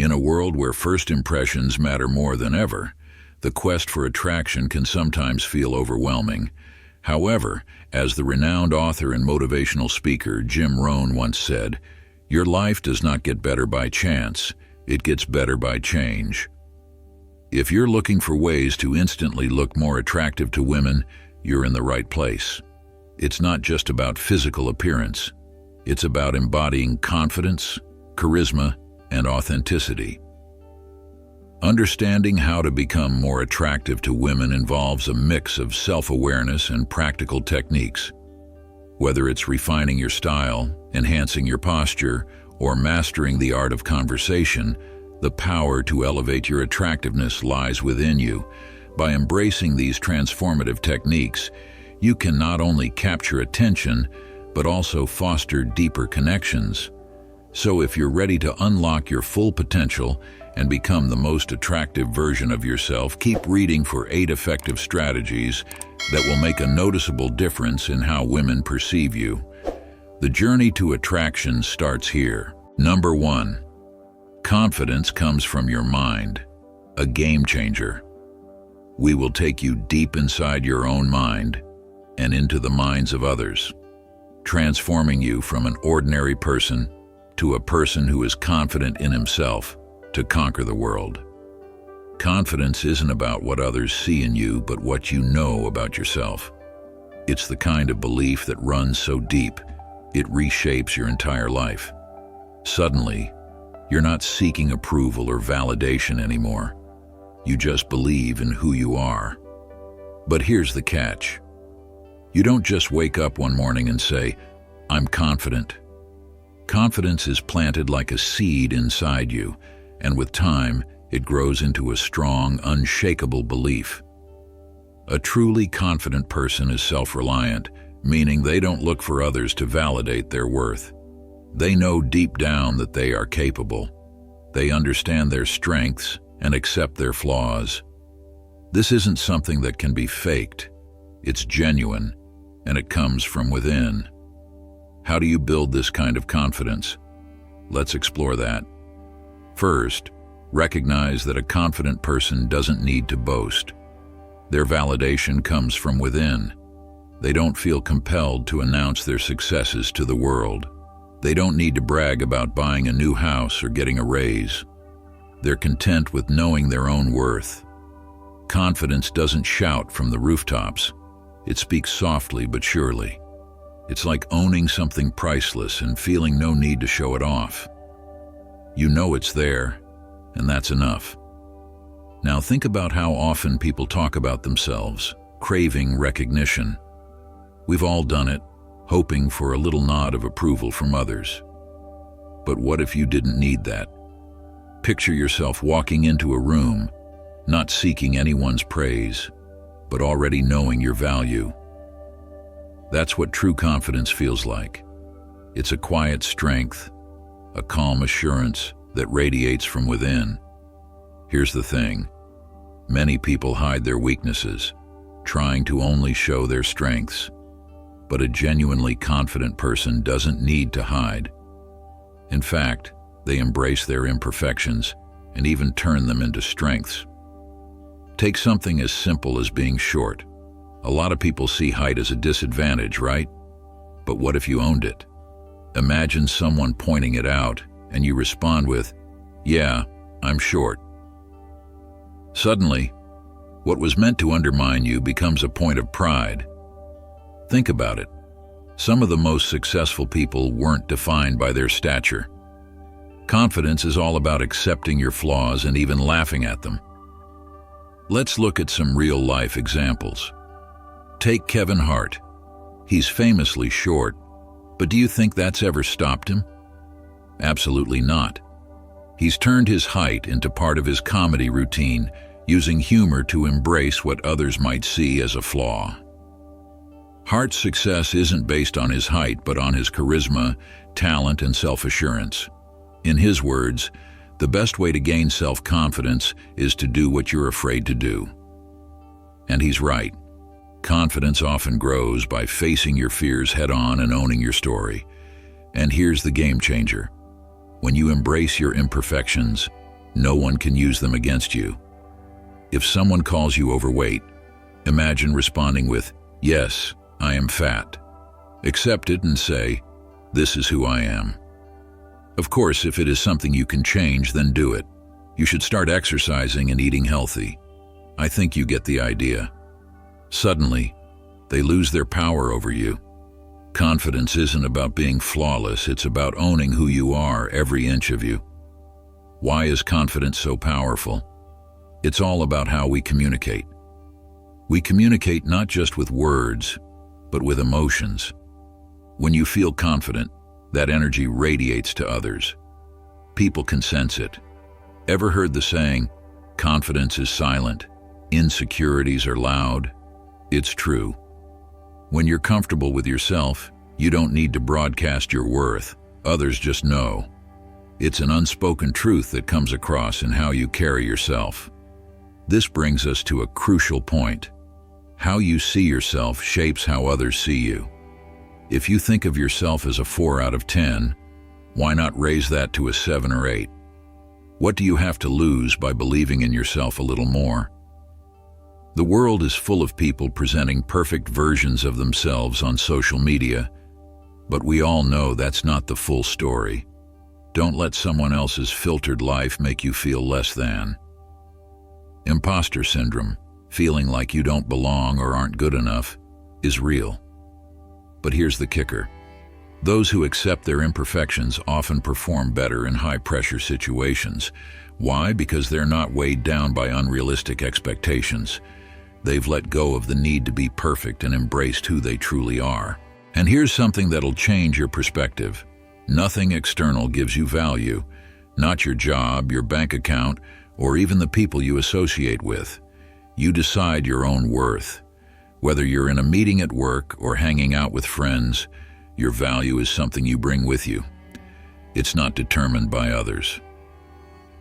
In a world where first impressions matter more than ever, the quest for attraction can sometimes feel overwhelming. However, as the renowned author and motivational speaker Jim Rohn once said, "Your life does not get better by chance, it gets better by change." If you're looking for ways to instantly look more attractive to women, you're in the right place. It's not just about physical appearance. It's about embodying confidence, charisma, and authenticity. Understanding how to become more attractive to women involves a mix of self-awareness and practical techniques. Whether it's refining your style, enhancing your posture, or mastering the art of conversation, the power to elevate your attractiveness lies within you. By embracing these transformative techniques, you can not only capture attention, but also foster deeper connections. So if you're ready to unlock your full potential and become the most attractive version of yourself, keep reading for 8 effective strategies that will make a noticeable difference in how women perceive you. The journey to attraction starts here. Number 1. Confidence comes from your mind, a game changer. We will take you deep inside your own mind and into the minds of others, transforming you from an ordinary person to a person who is confident in himself to conquer the world. Confidence isn't about what others see in you, but what you know about yourself. It's the kind of belief that runs so deep, it reshapes your entire life. Suddenly, you're not seeking approval or validation anymore. You just believe in who you are. But here's the catch. You don't just wake up one morning and say, "I'm confident." Confidence is planted like a seed inside you, and with time, it grows into a strong, unshakable belief. A truly confident person is self-reliant, meaning they don't look for others to validate their worth. They know deep down that they are capable. They understand their strengths and accept their flaws. This isn't something that can be faked. It's genuine, and it comes from within. How do you build this kind of confidence? Let's explore that. First, recognize that a confident person doesn't need to boast. Their validation comes from within. They don't feel compelled to announce their successes to the world. They don't need to brag about buying a new house or getting a raise. They're content with knowing their own worth. Confidence doesn't shout from the rooftops. It speaks softly but surely. It's like owning something priceless and feeling no need to show it off. You know it's there, and that's enough. Now think about how often people talk about themselves, craving recognition. We've all done it, hoping for a little nod of approval from others. But what if you didn't need that? Picture yourself walking into a room, not seeking anyone's praise, but already knowing your value. That's what true confidence feels like. It's a quiet strength, a calm assurance that radiates from within. Here's the thing. Many people hide their weaknesses, trying to only show their strengths. But a genuinely confident person doesn't need to hide. In fact, they embrace their imperfections and even turn them into strengths. Take something as simple as being short. A lot of people see height as a disadvantage, right? But what if you owned it? Imagine someone pointing it out, and you respond with, "Yeah, I'm short." Suddenly, what was meant to undermine you becomes a point of pride. Think about it. Some of the most successful people weren't defined by their stature. Confidence is all about accepting your flaws and even laughing at them. Let's look at some real-life examples. Take Kevin Hart. He's famously short, but do you think that's ever stopped him? Absolutely not. He's turned his height into part of his comedy routine, using humor to embrace what others might see as a flaw. Hart's success isn't based on his height, but on his charisma, talent, and self-assurance. In his words, the best way to gain self-confidence is to do what you're afraid to do. And he's right. Confidence often grows by facing your fears head-on and owning your story. And here's the game changer. When you embrace your imperfections, No one can use them against you. If someone calls you overweight, imagine responding with, "Yes, I am fat." Accept it and say, "This is who I am." Of course, if it is something you can change, then do it. You should start exercising and eating healthy. I think you get the idea. Suddenly, they lose their power over you. Confidence isn't about being flawless, it's about owning who you are, every inch of you. Why is confidence so powerful? It's all about how we communicate. We communicate not just with words, but with emotions. When you feel confident, that energy radiates to others. People can sense it. Ever heard the saying, "Confidence is silent, insecurities are loud"? It's true. When you're comfortable with yourself, you don't need to broadcast your worth. Others just know. It's an unspoken truth that comes across in how you carry yourself. This brings us to a crucial point. How you see yourself shapes how others see you. If you think of yourself as a 4 out of 10, why not raise that to a 7 or 8? What do you have to lose by believing in yourself a little more? The world is full of people presenting perfect versions of themselves on social media, but we all know that's not the full story. Don't let someone else's filtered life make you feel less than. Imposter syndrome, feeling like you don't belong or aren't good enough, is real. But here's the kicker. Those who accept their imperfections often perform better in high-pressure situations. Why? Because they're not weighed down by unrealistic expectations. They've let go of the need to be perfect and embraced who they truly are. And here's something that'll change your perspective. Nothing external gives you value, not your job, your bank account, or even the people you associate with. You decide your own worth. Whether you're in a meeting at work or hanging out with friends, your value is something you bring with you. It's not determined by others.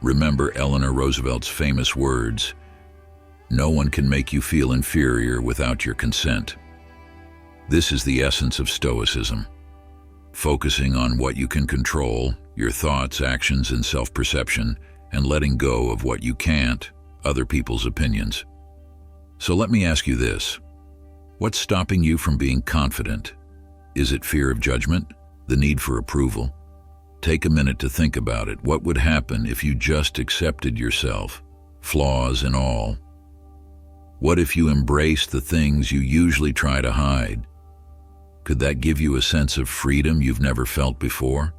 Remember Eleanor Roosevelt's famous words, "No one can make you feel inferior without your consent." This is the essence of Stoicism. Focusing on what you can control, your thoughts, actions, and self-perception, and letting go of what you can't, other people's opinions. So let me ask you this. What's stopping you from being confident? Is it fear of judgment? The need for approval? Take a minute to think about it. What would happen if you just accepted yourself, flaws and all? What if you embraced the things you usually try to hide? Could that give you a sense of freedom you've never felt before?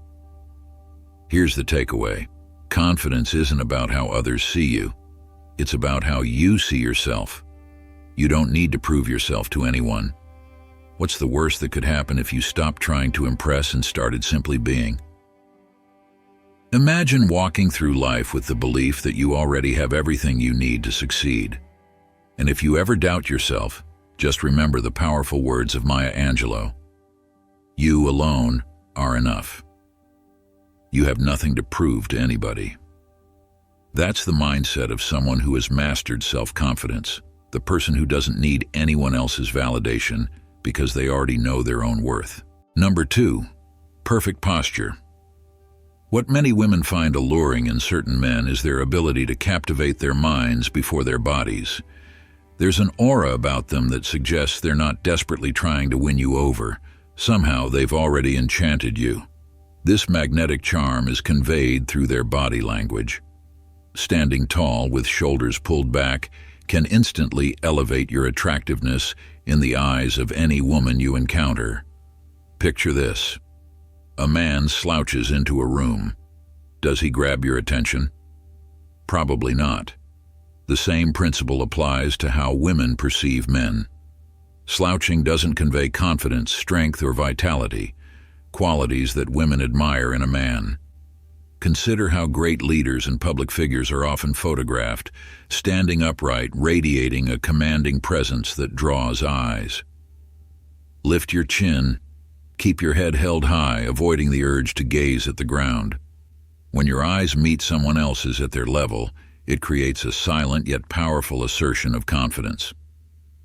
Here's the takeaway. Confidence isn't about how others see you. It's about how you see yourself. You don't need to prove yourself to anyone. What's the worst that could happen if you stopped trying to impress and started simply being? Imagine walking through life with the belief that you already have everything you need to succeed. And if you ever doubt yourself, just remember the powerful words of Maya Angelou. You alone are enough. You have nothing to prove to anybody. That's the mindset of someone who has mastered self-confidence, the person who doesn't need anyone else's validation because they already know their own worth. Number 2, perfect posture. What many women find alluring in certain men is their ability to captivate their minds before their bodies. There's an aura about them that suggests they're not desperately trying to win you over. Somehow they've already enchanted you. This magnetic charm is conveyed through their body language. Standing tall with shoulders pulled back can instantly elevate your attractiveness in the eyes of any woman you encounter. Picture this. A man slouches into a room. Does he grab your attention? Probably not. The same principle applies to how women perceive men. Slouching doesn't convey confidence, strength, or vitality, qualities that women admire in a man. Consider how great leaders and public figures are often photographed, standing upright, radiating a commanding presence that draws eyes. Lift your chin. Keep your head held high, avoiding the urge to gaze at the ground. When your eyes meet someone else's at their level, it creates a silent yet powerful assertion of confidence.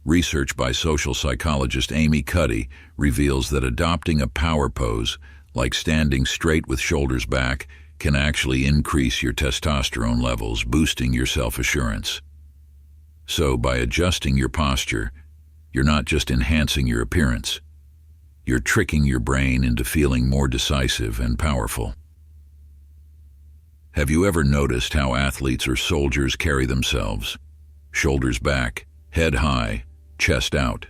Research by social psychologist Amy Cuddy reveals that adopting a power pose, like standing straight with shoulders back, can actually increase your testosterone levels, boosting your self-assurance. So, by adjusting your posture, you're not just enhancing your appearance, you're tricking your brain into feeling more decisive and powerful. Have you ever noticed how athletes or soldiers carry themselves? Shoulders back, head high, chest out.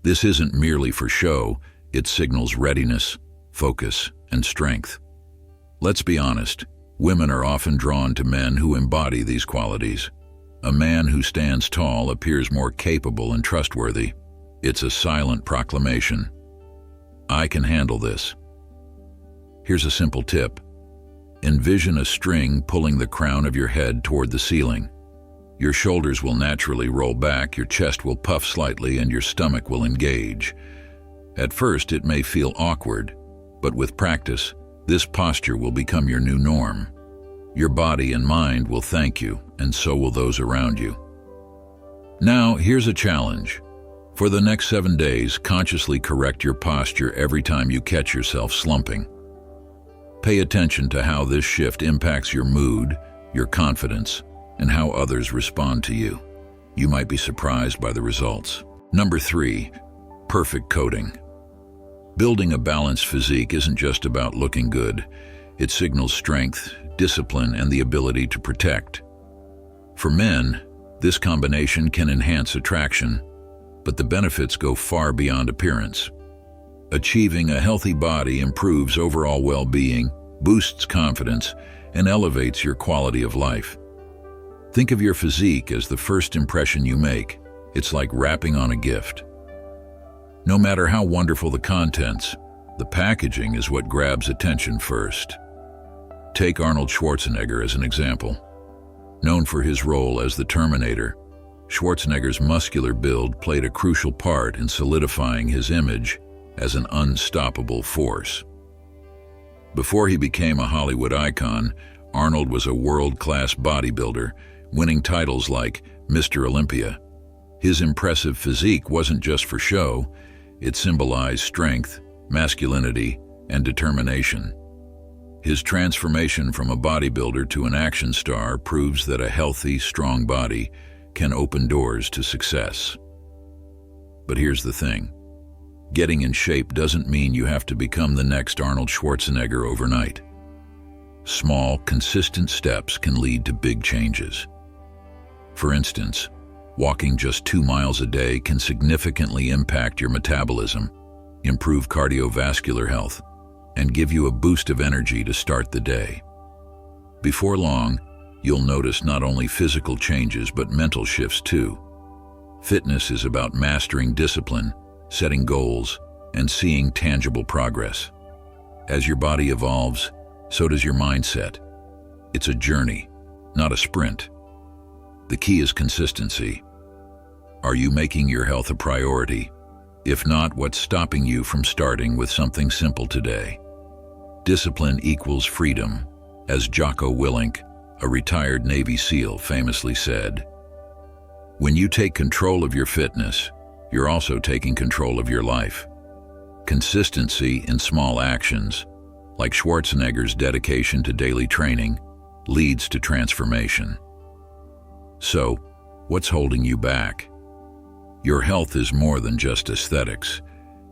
This isn't merely for show, it signals readiness, focus, and strength. Let's be honest, women are often drawn to men who embody these qualities. A man who stands tall appears more capable and trustworthy. It's a silent proclamation. I can handle this. Here's a simple tip. Envision a string pulling the crown of your head toward the ceiling. Your shoulders will naturally roll back, your chest will puff slightly, and your stomach will engage. At first, it may feel awkward, but with practice, this posture will become your new norm. Your body and mind will thank you, and so will those around you. Now, here's a challenge. For the next 7 days, consciously correct your posture every time you catch yourself slumping. Pay attention to how this shift impacts your mood, your confidence, and how others respond to you. You might be surprised by the results. Number 3, perfect coding. Building a balanced physique isn't just about looking good. It signals strength, discipline, and the ability to protect. For men, this combination can enhance attraction, but the benefits go far beyond appearance. Achieving a healthy body improves overall well-being, boosts confidence, and elevates your quality of life. Think of your physique as the first impression you make. It's like wrapping on a gift. No matter how wonderful the contents, the packaging is what grabs attention first. Take Arnold Schwarzenegger as an example. Known for his role as the Terminator, Schwarzenegger's muscular build played a crucial part in solidifying his image as an unstoppable force. Before he became a Hollywood icon, Arnold was a world-class bodybuilder, winning titles like Mr. Olympia. His impressive physique wasn't just for show, it symbolized strength, masculinity, and determination. His transformation from a bodybuilder to an action star proves that a healthy, strong body can open doors to success. But here's the thing. Getting in shape doesn't mean you have to become the next Arnold Schwarzenegger overnight. Small, consistent steps can lead to big changes. For instance, walking just 2 miles a day can significantly impact your metabolism, improve cardiovascular health, and give you a boost of energy to start the day. Before long, you'll notice not only physical changes but mental shifts too. Fitness is about mastering discipline, setting goals, and seeing tangible progress. As your body evolves, so does your mindset. It's a journey, not a sprint. The key is consistency. Are you making your health a priority? If not, what's stopping you from starting with something simple today? Discipline equals freedom, as Jocko Willink, a retired Navy SEAL, famously said. When you take control of your fitness, you're also taking control of your life. Consistency in small actions, like Schwarzenegger's dedication to daily training, leads to transformation. So, what's holding you back? Your health is more than just aesthetics.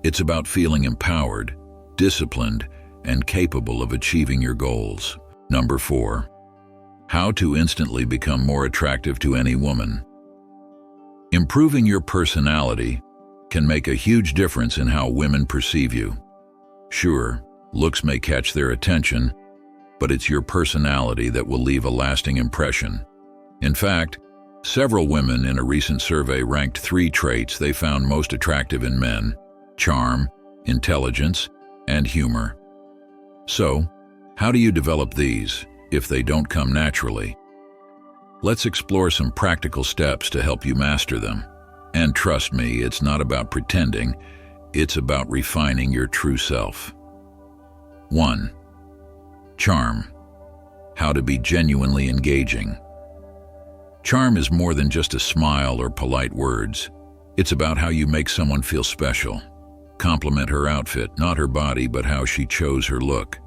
It's about feeling empowered, disciplined, and capable of achieving your goals. Number 4. How to instantly become more attractive to any woman. Improving your personality can make a huge difference in how women perceive you. Sure, looks may catch their attention, but it's your personality that will leave a lasting impression. In fact, several women in a recent survey ranked 3 traits they found most attractive in men: charm, intelligence, and humor. So, how do you develop these if they don't come naturally? Let's explore some practical steps to help you master them. And trust me, it's not about pretending, it's about refining your true self. 1. Charm. How to be genuinely engaging. Charm is more than just a smile or polite words. It's about how you make someone feel special. Compliment her outfit, not her body, but how she chose her look.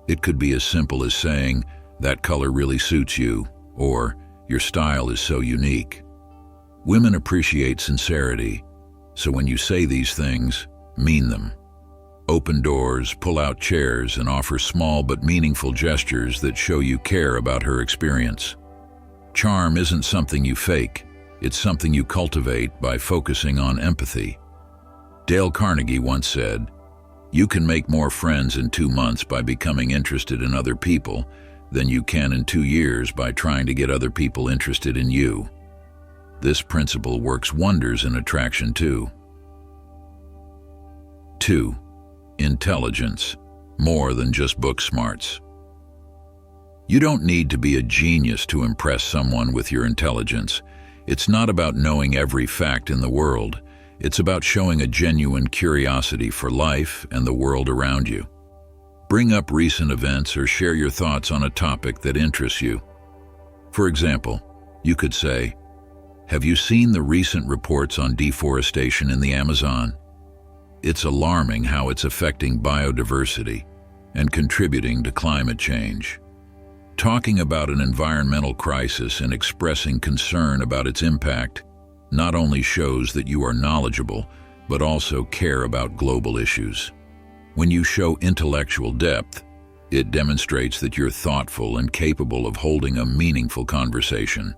It could be as simple as saying, "That color really suits you," or "Your style is so unique." Women appreciate sincerity, so when you say these things, mean them. Open doors, pull out chairs, and offer small but meaningful gestures that show you care about her experience. Charm isn't something you fake, it's something you cultivate by focusing on empathy. Dale Carnegie once said, "You can make more friends in 2 months by becoming interested in other people than you can in 2 years by trying to get other people interested in you." This principle works wonders in attraction too. 2. Intelligence, more than just book smarts. You don't need to be a genius to impress someone with your intelligence. It's not about knowing every fact in the world. It's about showing a genuine curiosity for life and the world around you. Bring up recent events or share your thoughts on a topic that interests you. For example, you could say, "Have you seen the recent reports on deforestation in the Amazon? It's alarming how it's affecting biodiversity and contributing to climate change." Talking about an environmental crisis and expressing concern about its impact not only shows that you are knowledgeable, but also care about global issues. When you show intellectual depth, it demonstrates that you're thoughtful and capable of holding a meaningful conversation.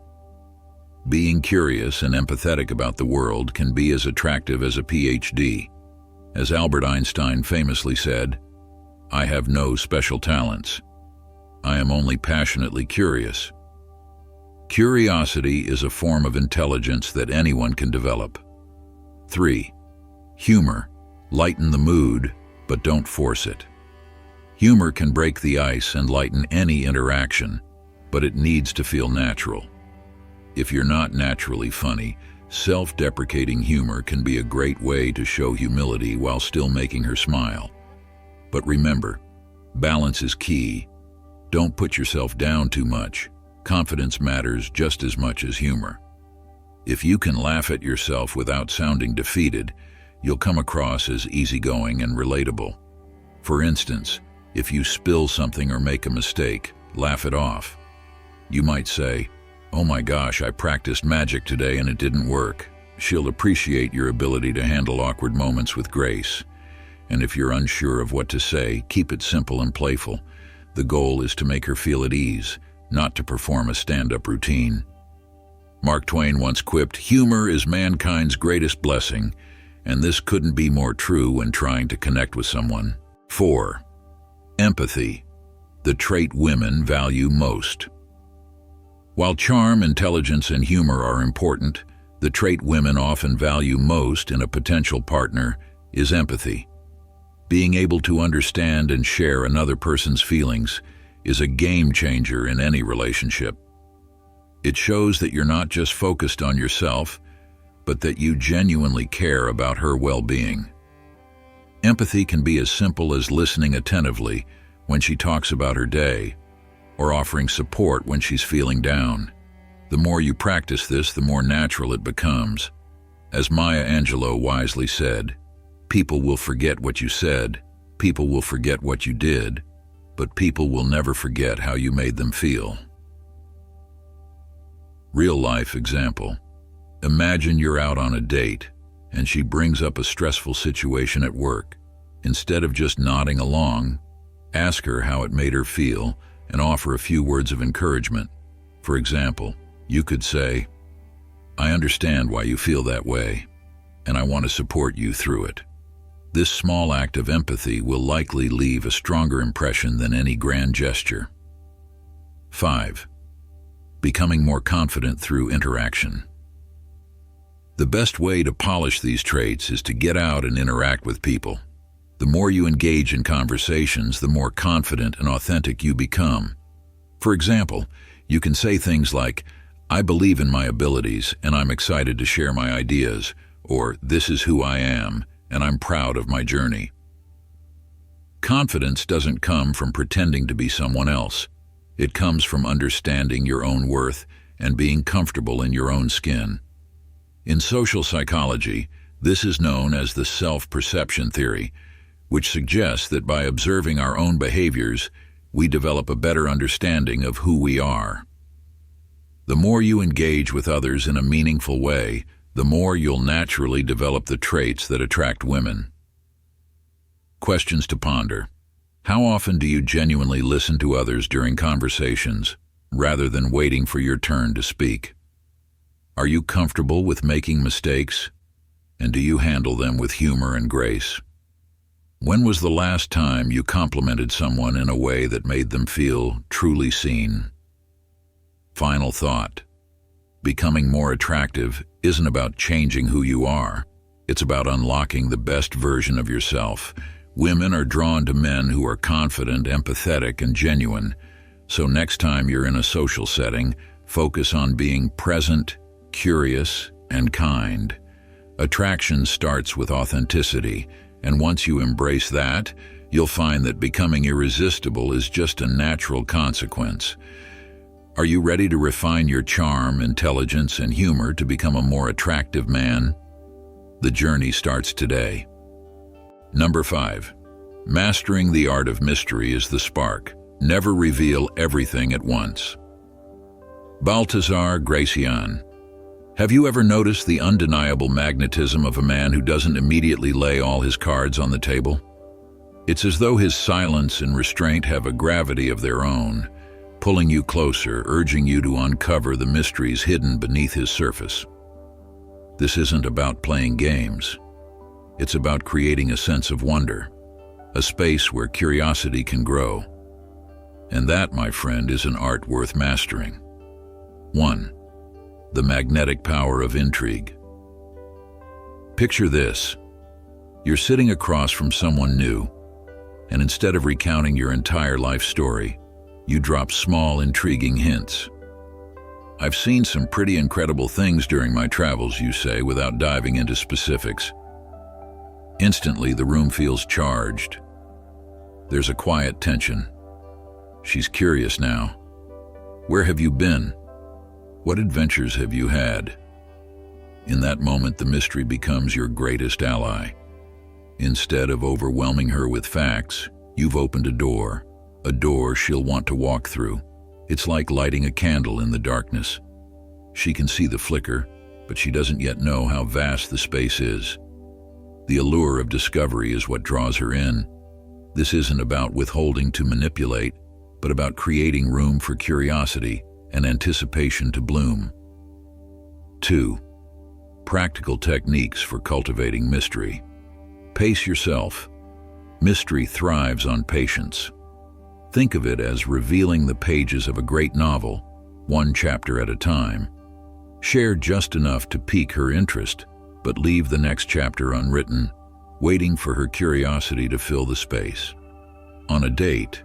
Being curious and empathetic about the world can be as attractive as a PhD. As Albert Einstein famously said, "I have no special talents. I am only passionately curious." Curiosity is a form of intelligence that anyone can develop. 3. Humor. Lighten the mood, but don't force it. Humor can break the ice and lighten any interaction, but it needs to feel natural. If you're not naturally funny, self-deprecating humor can be a great way to show humility while still making her smile. But remember, balance is key. Don't put yourself down too much. Confidence matters just as much as humor. If you can laugh at yourself without sounding defeated, you'll come across as easygoing and relatable. For instance, if you spill something or make a mistake, laugh it off. You might say, "Oh my gosh, I practiced magic today and it didn't work." She'll appreciate your ability to handle awkward moments with grace. And if you're unsure of what to say, keep it simple and playful. The goal is to make her feel at ease, not to perform a stand-up routine. Mark Twain once quipped, "Humor is mankind's greatest blessing," and this couldn't be more true when trying to connect with someone. 4. Empathy, the trait women value most. While charm, intelligence, and humor are important, the trait women often value most in a potential partner is empathy. Being able to understand and share another person's feelings is a game changer in any relationship. It shows that you're not just focused on yourself, but that you genuinely care about her well-being. Empathy can be as simple as listening attentively when she talks about her day, or offering support when she's feeling down. The more you practice this, the more natural it becomes. As Maya Angelou wisely said, "People will forget what you said, people will forget what you did, but people will never forget how you made them feel." Real-life example. Imagine you're out on a date, and she brings up a stressful situation at work. Instead of just nodding along, ask her how it made her feel and offer a few words of encouragement. For example, you could say, "I understand why you feel that way, and I want to support you through it." This small act of empathy will likely leave a stronger impression than any grand gesture. 5. Becoming more confident through interaction. The best way to polish these traits is to get out and interact with people. The more you engage in conversations, the more confident and authentic you become. For example, you can say things like, "I believe in my abilities and I'm excited to share my ideas," or "This is who I am and I'm proud of my journey." Confidence doesn't come from pretending to be someone else. It comes from understanding your own worth and being comfortable in your own skin. In social psychology, this is known as the self-perception theory, which suggests that by observing our own behaviors, we develop a better understanding of who we are. The more you engage with others in a meaningful way, the more you'll naturally develop the traits that attract women. Questions to ponder. How often do you genuinely listen to others during conversations, rather than waiting for your turn to speak? Are you comfortable with making mistakes? And do you handle them with humor and grace? When was the last time you complimented someone in a way that made them feel truly seen? Final thought. Becoming more attractive isn't about changing who you are. It's about unlocking the best version of yourself. Women are drawn to men who are confident, empathetic, and genuine. So next time you're in a social setting, focus on being present, curious, and kind. Attraction starts with authenticity, and once you embrace that, you'll find that becoming irresistible is just a natural consequence. Are you ready to refine your charm, intelligence, and humor to become a more attractive man? The journey starts today. Number 5. Mastering the art of mystery is the spark. Never reveal everything at once. Baltasar Gracian. Have you ever noticed the undeniable magnetism of a man who doesn't immediately lay all his cards on the table? It's as though his silence and restraint have a gravity of their own, pulling you closer, urging you to uncover the mysteries hidden beneath his surface. This isn't about playing games. It's about creating a sense of wonder, a space where curiosity can grow. And that, my friend, is an art worth mastering. 1. The magnetic power of intrigue. Picture this. You're sitting across from someone new, and instead of recounting your entire life story, you drop small, intriguing hints. I've seen some pretty incredible things during my travels, you say, without diving into specifics. Instantly, the room feels charged. There's a quiet tension. She's curious now. Where have you been? What adventures have you had? In that moment, the mystery becomes your greatest ally. Instead of overwhelming her with facts, you've opened a door she'll want to walk through. It's like lighting a candle in the darkness. She can see the flicker, but she doesn't yet know how vast the space is. The allure of discovery is what draws her in. This isn't about withholding to manipulate, but about creating room for curiosity and anticipation to bloom. 2. Practical techniques for cultivating mystery. Pace yourself. Mystery thrives on patience. Think of it as revealing the pages of a great novel, one chapter at a time. Share just enough to pique her interest, but leave the next chapter unwritten, waiting for her curiosity to fill the space. On a date,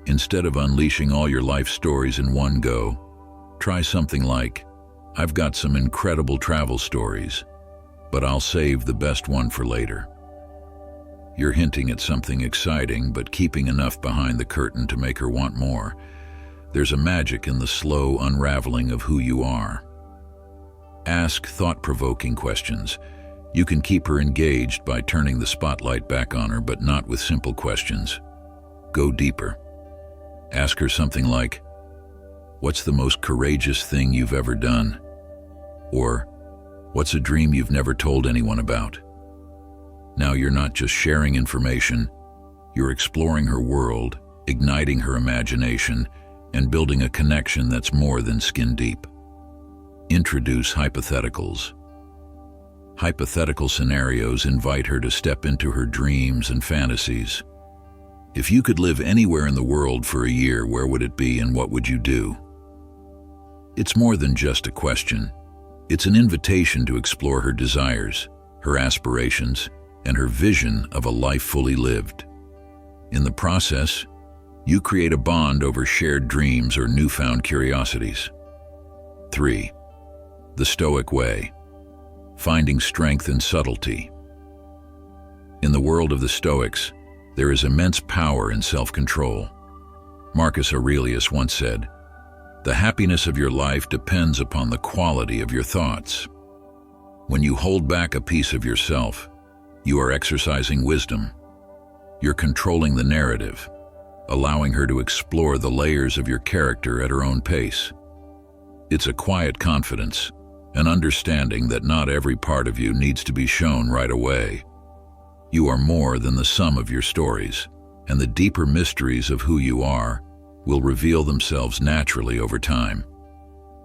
instead of unleashing all your life stories in one go, try something like, "I've got some incredible travel stories, but I'll save the best one for later." You're hinting at something exciting, but keeping enough behind the curtain to make her want more. There's a magic in the slow unraveling of who you are. Ask thought-provoking questions. You can keep her engaged by turning the spotlight back on her, but not with simple questions. Go deeper. Ask her something like, "What's the most courageous thing you've ever done?" Or, "What's a dream you've never told anyone about?" Now you're not just sharing information, you're exploring her world, igniting her imagination, and building a connection that's more than skin deep. Introduce hypotheticals. Hypothetical scenarios invite her to step into her dreams and fantasies. If you could live anywhere in the world for a year, where would it be and what would you do? It's more than just a question. It's an invitation to explore her desires, her aspirations, and her vision of a life fully lived. In the process, you create a bond over shared dreams or newfound curiosities. 3. The Stoic Way. Finding strength in subtlety. In the world of the Stoics, there is immense power in self-control. Marcus Aurelius once said, "The happiness of your life depends upon the quality of your thoughts." When you hold back a piece of yourself, you are exercising wisdom. You're controlling the narrative. allowing her to explore the layers of your character at her own pace. It's a quiet confidence, an understanding that not every part of you needs to be shown right away. You are more than the sum of your stories, and the deeper mysteries of who you are will reveal themselves naturally over time.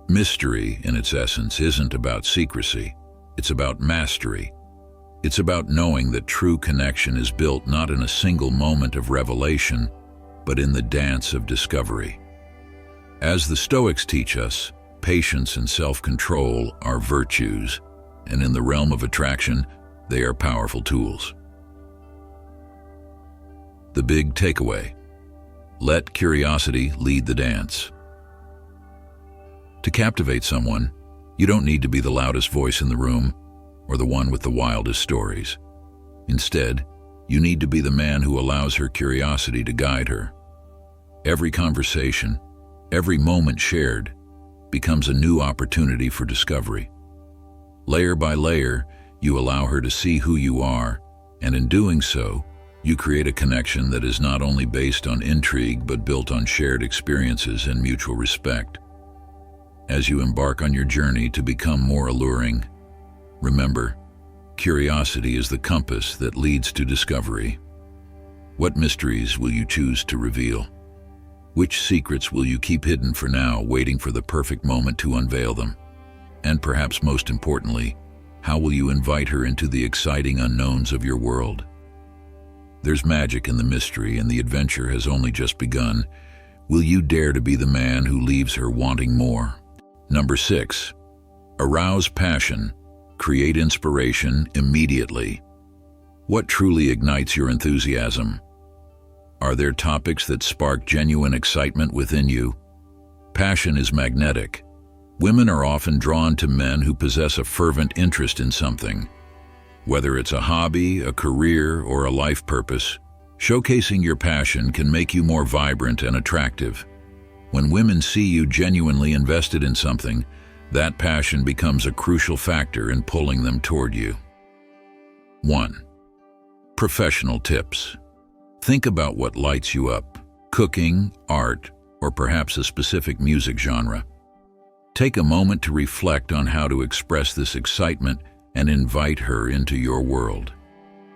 Mystery, in its essence, isn't about secrecy. It's about mastery. It's about knowing that true connection is built not in a single moment of revelation, but in the dance of discovery. As the Stoics teach us, patience and self-control are virtues, and in the realm of attraction, they are powerful tools. The big takeaway: let curiosity lead the dance. To captivate someone, you don't need to be the loudest voice in the room or the one with the wildest stories. Instead, you need to be the man who allows her curiosity to guide her. Every conversation, every moment shared, becomes a new opportunity for discovery. Layer by layer, you allow her to see who you are, and in doing so, you create a connection that is not only based on intrigue but built on shared experiences and mutual respect. As you embark on your journey to become more alluring, remember, curiosity is the compass that leads to discovery. What mysteries will you choose to reveal? Which secrets will you keep hidden for now, waiting for the perfect moment to unveil them? And perhaps most importantly, how will you invite her into the exciting unknowns of your world? There's magic in the mystery, and the adventure has only just begun. Will you dare to be the man who leaves her wanting more? Number 6. Arouse passion. Create inspiration immediately. What truly ignites your enthusiasm? Are there topics that spark genuine excitement within you? Passion is magnetic. Women are often drawn to men who possess a fervent interest in something. Whether it's a hobby, a career, or a life purpose, showcasing your passion can make you more vibrant and attractive. When women see you genuinely invested in something, that passion becomes a crucial factor in pulling them toward you. 1. Professional tips. Think about what lights you up: cooking, art, or perhaps a specific music genre. Take a moment to reflect on how to express this excitement and invite her into your world.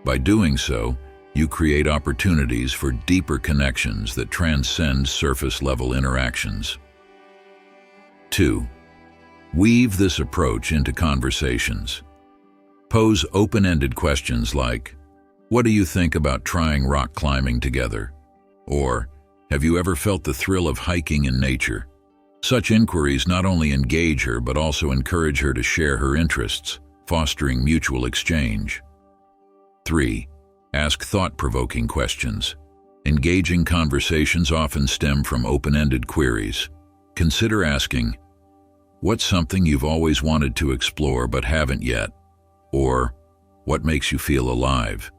By doing so, you create opportunities for deeper connections that transcend surface-level interactions. 2. Weave this approach into conversations. Pose open-ended questions like, "What do you think about trying rock climbing together?" Or, "Have you ever felt the thrill of hiking in nature?" Such inquiries not only engage her but also encourage her to share her interests, fostering mutual exchange. 3. Ask thought-provoking questions. Engaging conversations often stem from open-ended queries. Consider asking, "What's something you've always wanted to explore but haven't yet?" Or, "What makes you feel alive?"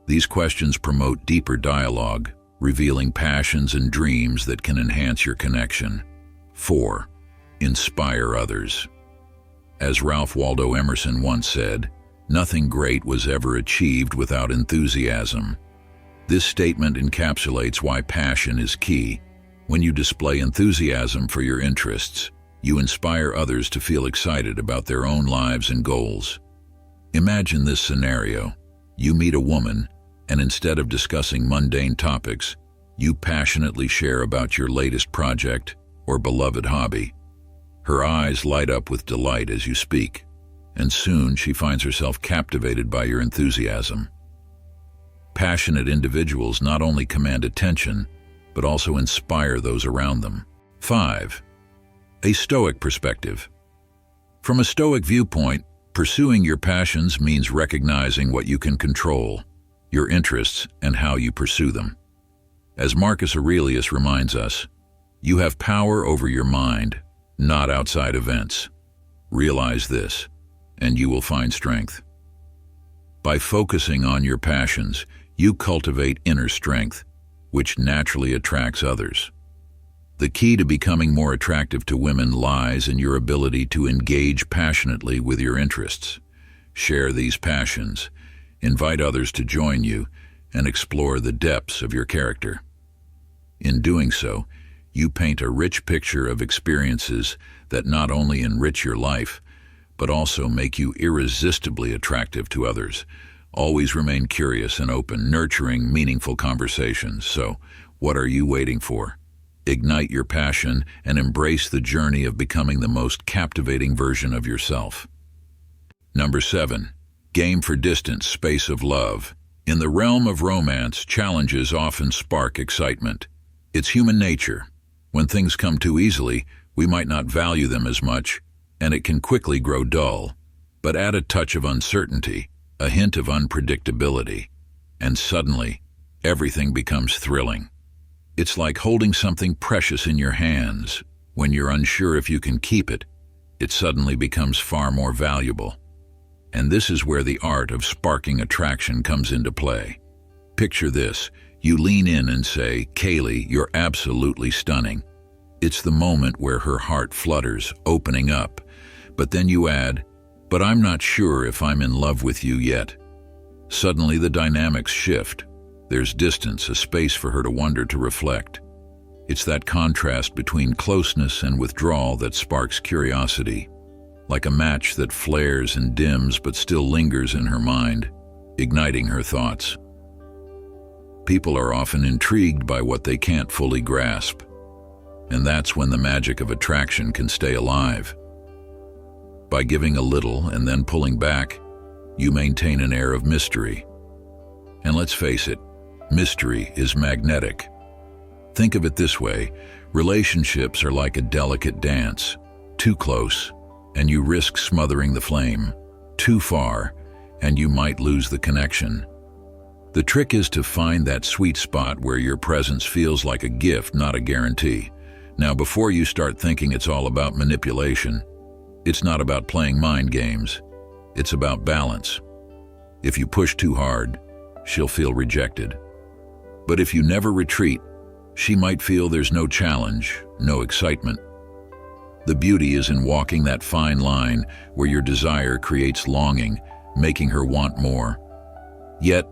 These questions promote deeper dialogue, revealing passions and dreams that can enhance your connection. 4. Inspire others. As Ralph Waldo Emerson once said, "Nothing great was ever achieved without enthusiasm." This statement encapsulates why passion is key. When you display enthusiasm for your interests, you inspire others to feel excited about their own lives and goals. Imagine this scenario. You meet a woman, and instead of discussing mundane topics, you passionately share about your latest project or beloved hobby. Her eyes light up with delight as you speak, and soon she finds herself captivated by your enthusiasm. Passionate individuals not only command attention, but also inspire those around them. 5. A Stoic perspective. From a Stoic viewpoint, pursuing your passions means recognizing what you can control, your interests, and how you pursue them. As Marcus Aurelius reminds us, you have power over your mind, not outside events. Realize this, and you will find strength. By focusing on your passions, you cultivate inner strength, which naturally attracts others. The key to becoming more attractive to women lies in your ability to engage passionately with your interests. Share these passions, invite others to join you, and explore the depths of your character. In doing so, you paint a rich picture of experiences that not only enrich your life, but also make you irresistibly attractive to others. Always remain curious and open, nurturing meaningful conversations. So, what are you waiting for? Ignite your passion and embrace the journey of becoming the most captivating version of yourself. Number 7. Game for distance, space of love. In the realm of romance, challenges often spark excitement. It's human nature. When things come too easily, we might not value them as much, and it can quickly grow dull. But add a touch of uncertainty, a hint of unpredictability, and suddenly, everything becomes thrilling. It's like holding something precious in your hands. When you're unsure if you can keep it, it suddenly becomes far more valuable. And this is where the art of sparking attraction comes into play. Picture this. You lean in and say, "Kaylee, you're absolutely stunning." It's the moment where her heart flutters, opening up. But then you add, "But I'm not sure if I'm in love with you yet." Suddenly the dynamics shift. There's distance, a space for her to wonder, to reflect. It's that contrast between closeness and withdrawal that sparks curiosity, like a match that flares and dims but still lingers in her mind, igniting her thoughts. People are often intrigued by what they can't fully grasp, and that's when the magic of attraction can stay alive. By giving a little and then pulling back, you maintain an air of mystery. And let's face it, mystery is magnetic. Think of it this way: relationships are like a delicate dance. Too close, and you risk smothering the flame. Too far, and you might lose the connection. The trick is to find that sweet spot where your presence feels like a gift, not a guarantee. Now, before you start thinking it's all about manipulation, it's not about playing mind games. It's about balance. If you push too hard, she'll feel rejected. But if you never retreat, she might feel there's no challenge, no excitement. The beauty is in walking that fine line where your desire creates longing, making her want more. Yet,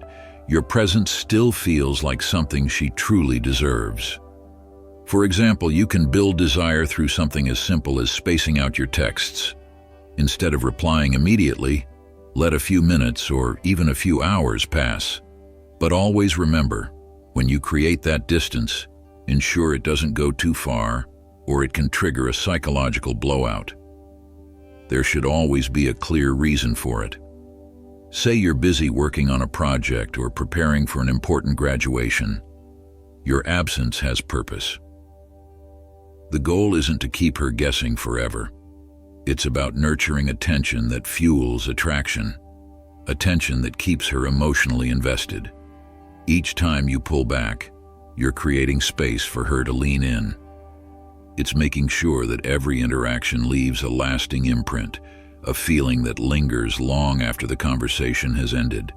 your presence still feels like something she truly deserves. For example, you can build desire through something as simple as spacing out your texts. Instead of replying immediately, let a few minutes or even a few hours pass. But always remember, when you create that distance, ensure it doesn't go too far, or it can trigger a psychological blowout. There should always be a clear reason for it. Say you're busy working on a project or preparing for an important graduation. Your absence has purpose. The goal isn't to keep her guessing forever. It's about nurturing attention that fuels attraction, attention that keeps her emotionally invested. Each time you pull back, you're creating space for her to lean in. It's making sure that every interaction leaves a lasting imprint, a feeling that lingers long after the conversation has ended.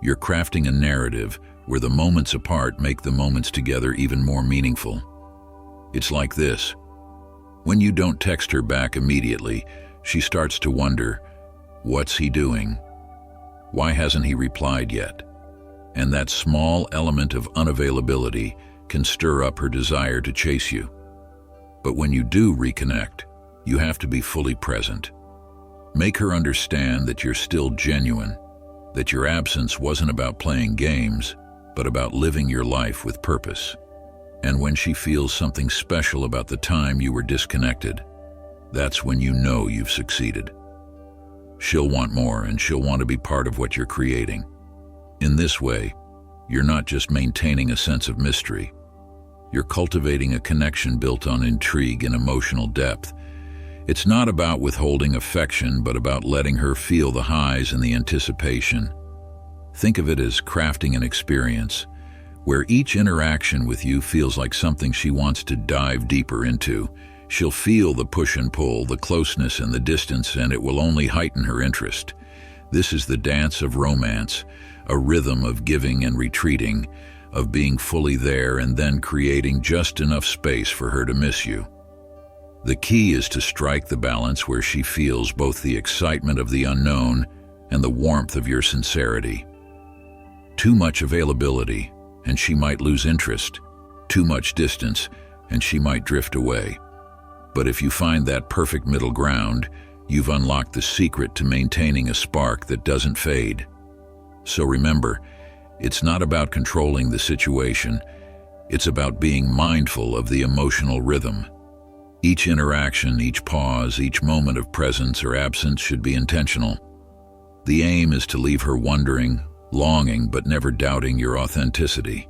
You're crafting a narrative where the moments apart make the moments together even more meaningful. It's like this. When you don't text her back immediately, she starts to wonder, what's he doing? Why hasn't he replied yet? And that small element of unavailability can stir up her desire to chase you. But when you do reconnect, you have to be fully present. Make her understand that you're still genuine, that your absence wasn't about playing games, but about living your life with purpose. And when she feels something special about the time you were disconnected, that's when you know you've succeeded. She'll want more, and she'll want to be part of what you're creating. In this way, you're not just maintaining a sense of mystery. You're cultivating a connection built on intrigue and emotional depth. It's not about withholding affection, but about letting her feel the highs and the anticipation. Think of it as crafting an experience, where each interaction with you feels like something she wants to dive deeper into. She'll feel the push and pull, the closeness and the distance, and it will only heighten her interest. This is the dance of romance, a rhythm of giving and retreating, of being fully there and then creating just enough space for her to miss you. The key is to strike the balance where she feels both the excitement of the unknown and the warmth of your sincerity. Too much availability, and she might lose interest. Too much distance, and she might drift away. But if you find that perfect middle ground, you've unlocked the secret to maintaining a spark that doesn't fade. So remember, it's not about controlling the situation, it's about being mindful of the emotional rhythm. Each interaction, each pause, each moment of presence or absence should be intentional. The aim is to leave her wondering, longing, but never doubting your authenticity.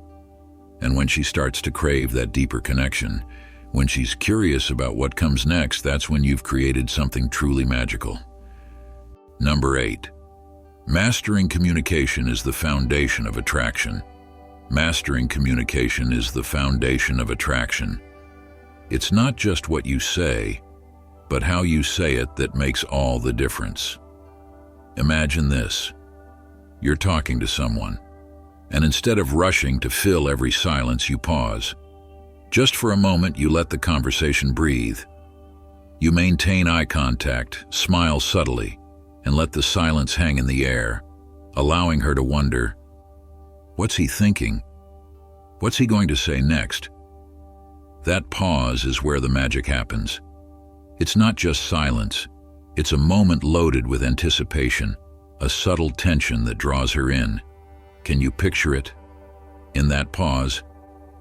And when she starts to crave that deeper connection, when she's curious about what comes next, that's when you've created something truly magical. Number 8. Mastering communication is the foundation of attraction. Mastering communication is the foundation of attraction. It's not just what you say, but how you say it that makes all the difference. Imagine this. You're talking to someone, and instead of rushing to fill every silence, you pause. Just for a moment, you let the conversation breathe. You maintain eye contact, smile subtly, and let the silence hang in the air, allowing her to wonder, what's he thinking? What's he going to say next? That pause is where the magic happens. It's not just silence. It's a moment loaded with anticipation, a subtle tension that draws her in. Can you picture it? In that pause,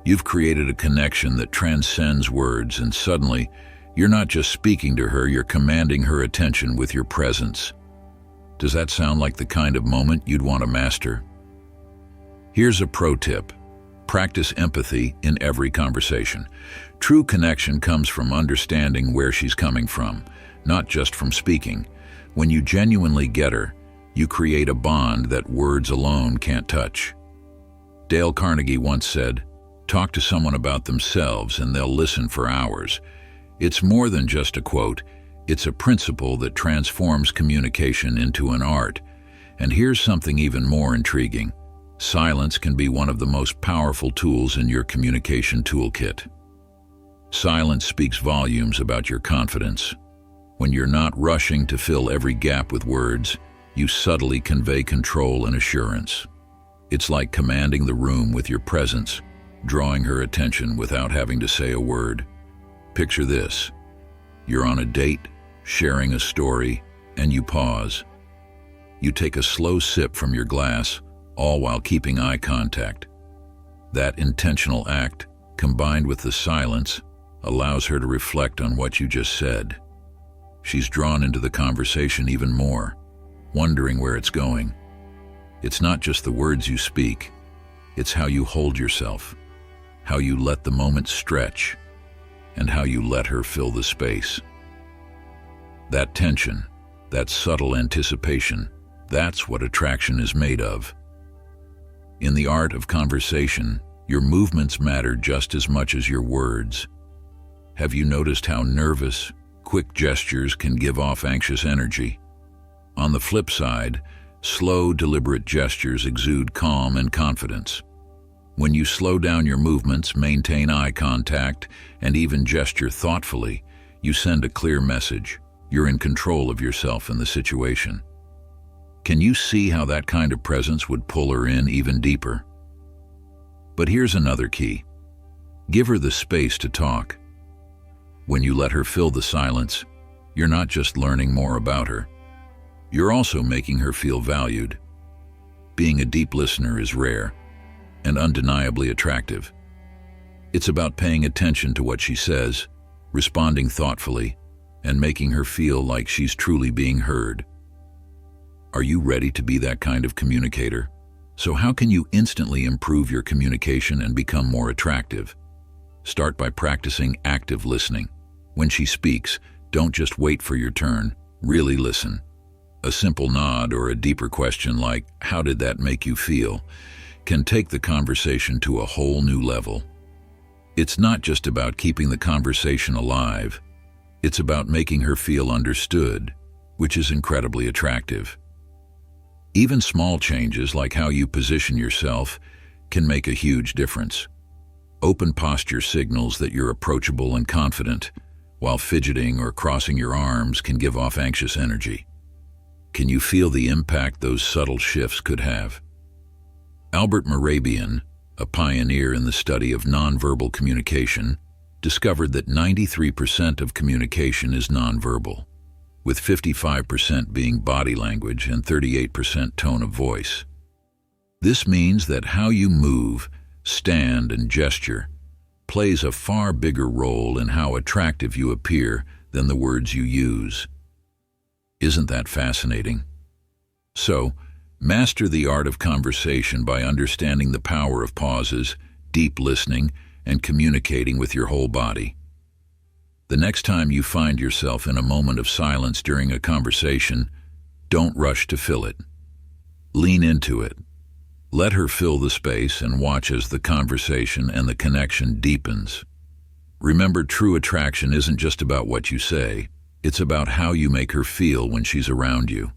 you've created a connection that transcends words, and suddenly, you're not just speaking to her, you're commanding her attention with your presence. Does that sound like the kind of moment you'd want to master? Here's a pro tip. Practice empathy in every conversation. True connection comes from understanding where she's coming from, not just from speaking. When you genuinely get her, you create a bond that words alone can't touch. Dale Carnegie once said, "Talk to someone about themselves and they'll listen for hours." It's more than just a quote. It's a principle that transforms communication into an art. And here's something even more intriguing. Silence can be one of the most powerful tools in your communication toolkit. Silence speaks volumes about your confidence. When you're not rushing to fill every gap with words, you subtly convey control and assurance. It's like commanding the room with your presence, drawing her attention without having to say a word. Picture this. You're on a date, sharing a story, and you pause. You take a slow sip from your glass, all while keeping eye contact. That intentional act, combined with the silence, allows her to reflect on what you just said. She's drawn into the conversation even more, wondering where it's going. It's not just the words you speak, it's how you hold yourself, how you let the moment stretch, and how you let her fill the space. That tension, that subtle anticipation, that's what attraction is made of. In the art of conversation, your movements matter just as much as your words. Have you noticed how nervous, quick gestures can give off anxious energy? On the flip side, slow, deliberate gestures exude calm and confidence. When you slow down your movements, maintain eye contact, and even gesture thoughtfully, you send a clear message. You're in control of yourself and the situation. Can you see how that kind of presence would pull her in even deeper? But here's another key. Give her the space to talk. When you let her fill the silence, you're not just learning more about her. You're also making her feel valued. Being a deep listener is rare and undeniably attractive. It's about paying attention to what she says, responding thoughtfully, and making her feel like she's truly being heard. Are you ready to be that kind of communicator? So how can you instantly improve your communication and become more attractive? Start by practicing active listening. When she speaks, don't just wait for your turn, really listen. A simple nod or a deeper question like, "How did that make you feel?" can take the conversation to a whole new level. It's not just about keeping the conversation alive. It's about making her feel understood, which is incredibly attractive. Even small changes like how you position yourself can make a huge difference. Open posture signals that you're approachable and confident, while fidgeting or crossing your arms can give off anxious energy. Can you feel the impact those subtle shifts could have? Albert Mehrabian, a pioneer in the study of nonverbal communication, discovered that 93% of communication is nonverbal, with 55% being body language and 38% tone of voice. This means that how you move, stand, and gesture plays a far bigger role in how attractive you appear than the words you use. Isn't that fascinating? So, master the art of conversation by understanding the power of pauses, deep listening, and communicating with your whole body. The next time you find yourself in a moment of silence during a conversation, don't rush to fill it. Lean into it. Let her fill the space and watch as the conversation and the connection deepens. Remember, true attraction isn't just about what you say, it's about how you make her feel when she's around you.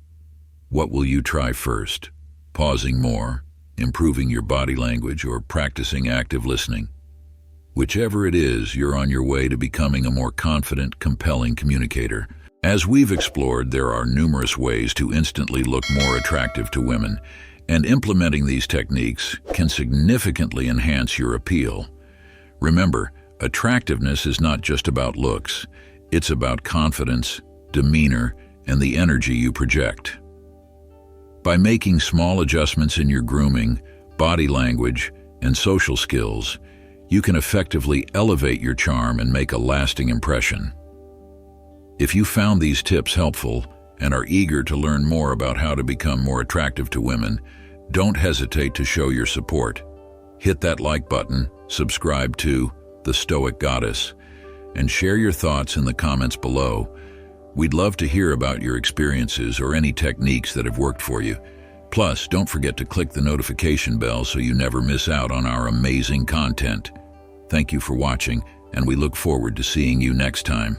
What will you try first? Pausing more, improving your body language, or practicing active listening? Whichever it is, you're on your way to becoming a more confident, compelling communicator. As we've explored, there are numerous ways to instantly look more attractive to women, and implementing these techniques can significantly enhance your appeal. Remember, attractiveness is not just about looks. It's about confidence, demeanor, and the energy you project. By making small adjustments in your grooming, body language, and social skills, you can effectively elevate your charm and make a lasting impression. If you found these tips helpful and are eager to learn more about how to become more attractive to women, don't hesitate to show your support. Hit that like button, subscribe to The Stoic Goddess, and share your thoughts in the comments below. We'd love to hear about your experiences or any techniques that have worked for you. Plus, don't forget to click the notification bell so you never miss out on our amazing content. Thank you for watching, and we look forward to seeing you next time.